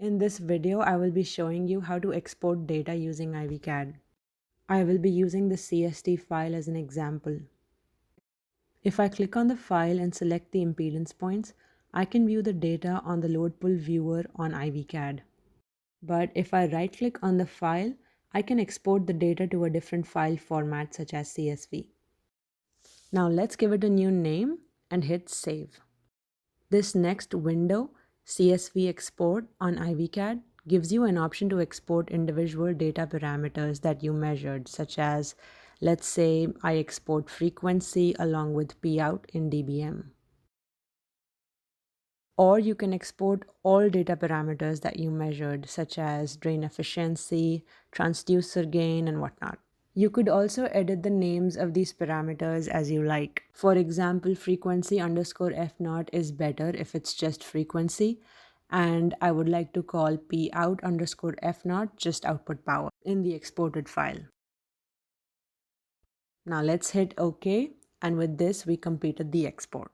In this video, I will be showing you how to export data using IVCAD. I will be using the CST file as an example. If I click on the file and select the impedance points, I can view the data on the load pull viewer on IVCAD. But if I right click on the file, I can export the data to a different file format such as CSV. Now let's give it a new name and hit save. This next window, CSV export on IVCAD, gives you an option to export individual data parameters that you measured, such as, let's say I export frequency along with Pout in dBm. Or you can export all data parameters that you measured, such as drain efficiency, transducer gain, and whatnot. You could also edit the names of these parameters as you like. For example, frequency underscore F0 is better if it's just frequency, and I would like to call Pout underscore F0 just output power in the exported file. Now let's hit OK, and with this we completed the export.